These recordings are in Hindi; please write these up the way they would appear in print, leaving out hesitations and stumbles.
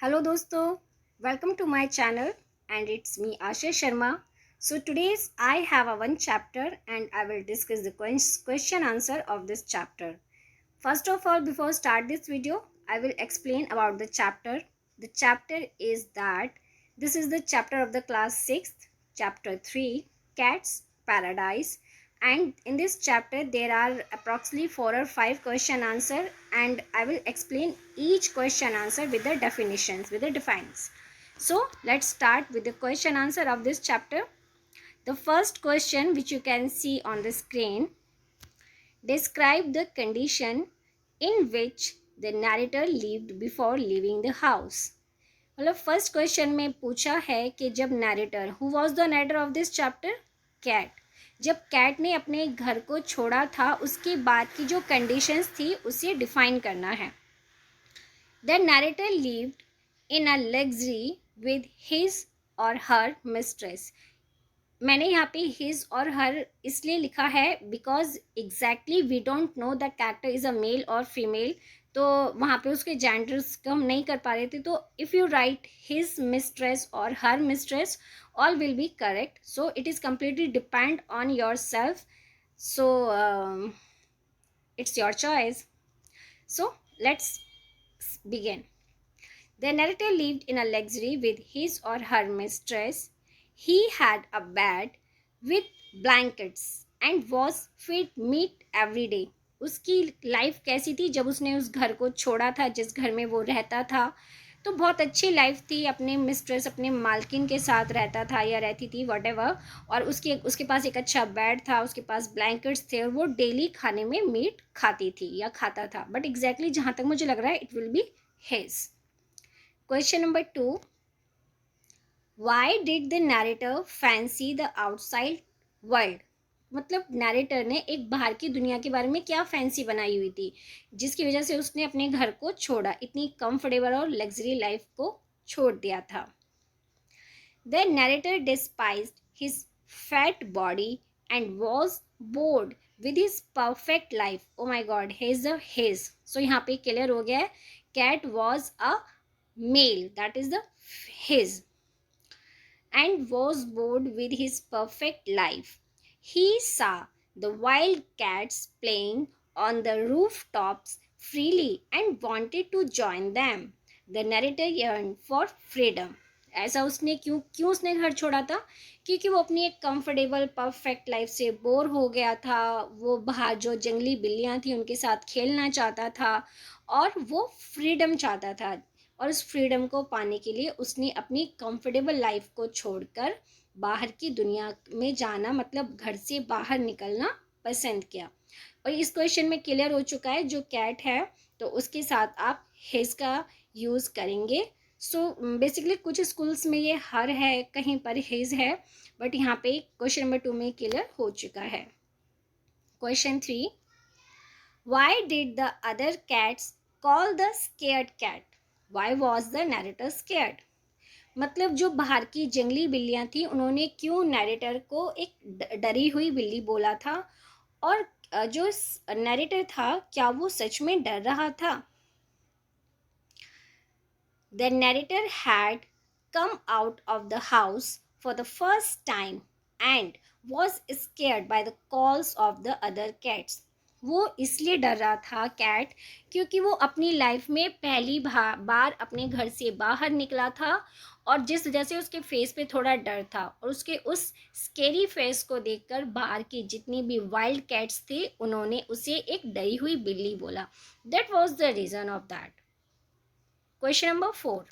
Hello dosto, welcome to my channel and it's me Ashish Sharma. So today's I have a one chapter and I will discuss the question answer of this chapter. First of all, before start this video, I will explain about the chapter. The chapter is that this is the chapter of the class 6th, chapter 3, Cats Paradise. And in this chapter, there are approximately 4 or 5 question answer and I will explain each question answer with the definitions, with the defines. So let's start with the question answer of this chapter. The first question which you can see on the screen, describe the condition in which the narrator lived before leaving the house. मतलब फर्स्ट क्वेश्चन में पूछा है कि जब narrator, who was the narrator of this chapter, cat, जब कैट ने अपने घर को छोड़ा था उसके बाद की जो कंडीशंस थी उसे डिफाइन करना है. The narrator lived in a luxury with his और हर मिस्ट्रेस. मैंने यहाँ पे हिज और हर इसलिए लिखा है because exactly we don't know the character is a male और फीमेल, तो वहाँ पे उसके जेंडर्स को हम नहीं कर पा रहे थे. तो if you write his mistress or her mistress, all will be correct. So it is completely depend on yourself. So it's your choice. So let's begin. The narrator lived in a luxury with his or her mistress. He had a bed with blankets and was fed meat every day. उसकी लाइफ कैसी थी जब उसने उस घर को छोड़ा था जिस घर में वो रहता था? तो बहुत अच्छी लाइफ थी, अपने मिस्ट्रेस अपने मालकिन के साथ रहता था या रहती थी वटेवर. और उसके पास एक अच्छा बेड था, उसके पास ब्लैंकेट्स थे और वो डेली खाने में मीट खाती थी या खाता था. बट एग्जैक्टली जहाँ तक मुझे लग रहा है it will be his. Question number 2, Y did the narrator fancy the outside world. मतलब नैरेटर ने एक बाहर की दुनिया के बारे में क्या फैंसी बनाई हुई थी जिसकी वजह से उसने अपने घर को छोड़ा, इतनी कंफर्टेबल और लग्जरी लाइफ को छोड़ दिया था. The narrator despised his fat body and was bored with his perfect life. Oh my god, his his. So यहाँ पे क्लियर हो गया है, cat was a male, that is the his, and was bored with his perfect life. He saw the wild cats playing on the rooftops freely and wanted to join them. The narrator yearned for freedom. ऐसा उसने क्यों उसने घर छोड़ा था? क्योंकि वो अपनी एक कंफर्टेबल परफेक्ट लाइफ से बोर हो गया था. वो बाहर जो जंगली बिल्लियाँ थी उनके साथ खेलना चाहता था और वो फ्रीडम चाहता था. और उस फ्रीडम को पाने के लिए उसने अपनी कंफर्टेबल लाइफ को छोड़कर बाहर की दुनिया में जाना, मतलब घर से बाहर निकलना पसंद किया. और इस क्वेश्चन में क्लियर हो चुका है, जो कैट है तो उसके साथ आप हिज का यूज़ करेंगे. सो बेसिकली कुछ स्कूल्स में ये हर है, कहीं पर हिज है, बट यहाँ पे क्वेश्चन नंबर 2 में क्लियर हो चुका है. Question 3, why did the other cats call the scared cat. Why was the narrator scared? मतलब जो बाहर की जंगली बिल्लियाँ थी उन्होंने क्यों नैरेटर को एक डरी हुई बिल्ली बोला था, और जो नैरेटर था क्या वो सच में डर रहा था? The narrator had come out of the house for the first time and was scared by the calls of the other cats. वो इसलिए डर रहा था कैट क्योंकि वो अपनी लाइफ में पहली बार अपने घर से बाहर निकला था और जिस वजह से उसके फेस पे थोड़ा डर था, और उसके उस स्केरी फेस को देखकर बाहर की जितनी भी वाइल्ड कैट्स थे उन्होंने उसे एक डरी हुई बिल्ली बोला. That was the reason of that. Question number 4,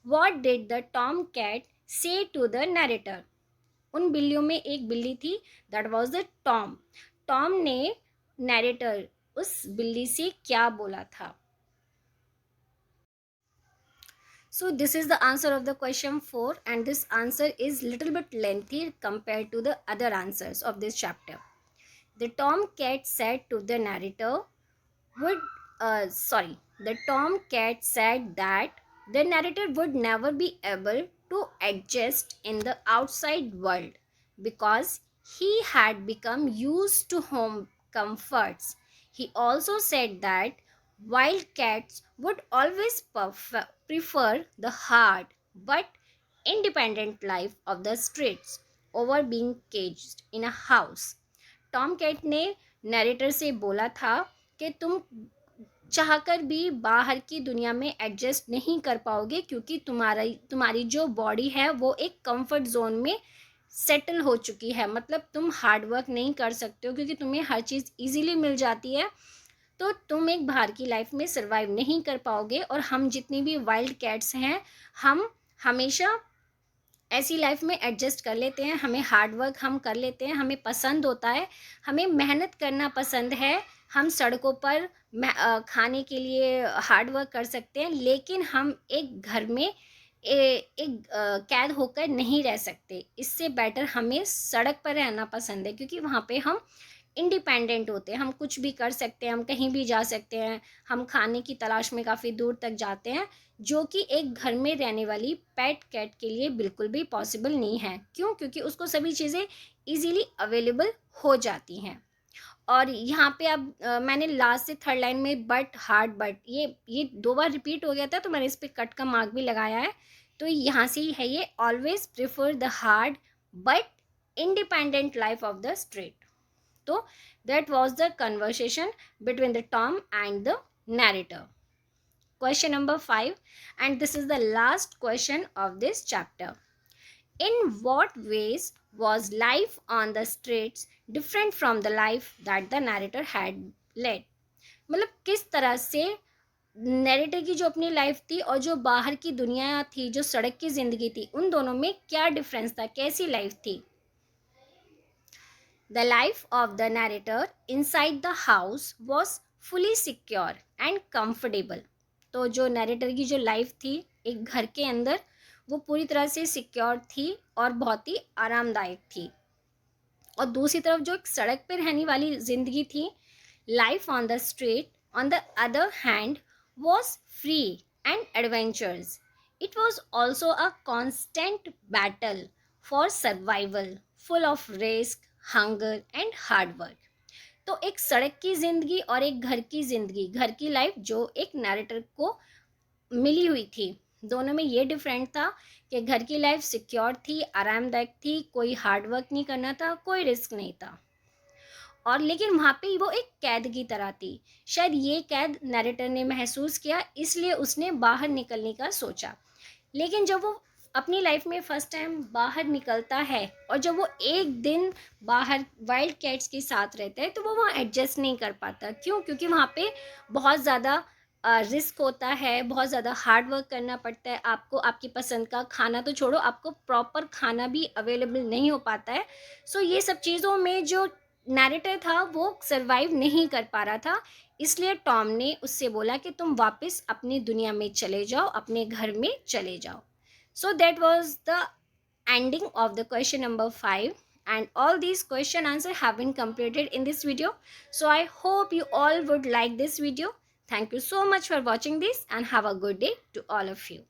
What did the tom cat say to the narrator? उन बिल्लियों में एक बिल्ली थी, that was the Tom. Tom ने नैरेटर उस बिल्ली से क्या बोला था? So this is the answer of the question 4 and this answer is little bit lengthy compared to the other answers of this chapter. The tom cat said to the narrator the tom cat said that the narrator would never be able to adjust in the outside world because he had become used to home comforts. He also said that Wild cats would always prefer the hard but independent life of the streets over being caged in a house. Tom cat ने नरेटर से बोला था कि तुम चाहकर भी बाहर की दुनिया में एडजस्ट नहीं कर पाओगे, क्योंकि तुम्हारी जो बॉडी है वो एक कंफर्ट जोन में सेटल हो चुकी है। मतलब तुम हार्ड वर्क नहीं कर सकते हो, क्योंकि तुम्हें हर चीज़ इजीली मिल जाती है, तो तुम एक बाहर की लाइफ में सर्वाइव नहीं कर पाओगे। और हम जितनी भी वाइल्ड कैट्स हैं, हम हमेशा ऐसी लाइफ में एडजस्ट कर लेते हैं, हमें हार्ड वर्क हम कर लेते हैं, हमें पसंद होता है, हमें मेहनत करना पसंद है, हम सड़कों पर खाने के लिए हार्ड वर्क कर सकते हैं, लेकिन हम एक घर में एक कैद होकर नहीं रह सकते। इससे बेटर हमें सड़क पर रहना पसंद है, क्योंकि वहाँ पे हम इंडिपेंडेंट होते हैं, हम कुछ भी कर सकते हैं, हम कहीं भी जा सकते हैं, हम खाने की तलाश में काफ़ी दूर तक जाते हैं, जो कि एक घर में रहने वाली पेट कैट के लिए बिल्कुल भी पॉसिबल नहीं है। क्यों? क्योंकि उसको सभी चीज़ें इजीली अवेलेबल हो जाती हैं। और यहाँ पे अब मैंने लास्ट से थर्ड लाइन में बट हार्ड बट ये 2 बार रिपीट हो गया था, तो मैंने इस पे कट का मार्क भी लगाया है। तो यहाँ से ही है ये, always prefer the hard but independent life of the street. तो that was the conversation between the Tom and the narrator. Question number 5, and this is the last question of this chapter. In what ways was life on the streets different from the life that the narrator had led? मतलब किस तरह से नैरेटर की जो अपनी लाइफ थी और जो बाहर की दुनिया थी, जो सड़क की ज़िंदगी थी, उन दोनों में क्या डिफरेंस था, कैसी लाइफ थी? The life of the narrator inside the house was fully secure and comfortable. तो जो नरेटर की जो लाइफ थी एक घर के अंदर, वो पूरी तरह से सिक्योर थी और बहुत ही आरामदायक थी। और दूसरी तरफ जो एक सड़क पर रहने वाली ज़िंदगी थी, life on the street on the other hand was free and adventurous. It was also a constant battle for survival, full of risk, hunger and hard work. तो एक सड़क की ज़िंदगी और एक घर की ज़िंदगी, घर की लाइफ जो एक नैरेटर को मिली हुई थी, दोनों में ये डिफरेंट था कि घर की लाइफ सिक्योर थी, आरामदायक थी, कोई हार्ड वर्क नहीं करना था, कोई रिस्क नहीं था। और लेकिन वहाँ पे वो एक कैद की तरह थी। शायद ये कैद नैरेटर ने महसूस किया, इसलिए उसने बाहर निकलने का सोचा। लेकिन जब वो अपनी लाइफ में फ़र्स्ट टाइम बाहर निकलता है और जब वो एक दिन बाहर वाइल्ड कैट्स के साथ रहता है, तो वो वहाँ एडजस्ट नहीं कर पाता। क्यों? क्योंकि वहाँ पे बहुत ज़्यादा रिस्क होता है, बहुत ज़्यादा हार्ड वर्क करना पड़ता है आपको। आपकी पसंद का खाना तो छोड़ो, आपको प्रॉपर खाना भी अवेलेबल नहीं हो पाता है। सो ये सब चीज़ों में जो नैरेटर था वो सर्वाइव नहीं कर पा रहा था, इसलिए टॉम ने उससे बोला कि तुम वापस अपनी दुनिया में चले जाओ, अपने घर में चले जाओ। So that was the ending of the question number 5, and all these question answer have been completed in this video. So I hope you all would like this video. Thank you so much for watching this and have a good day to all of you.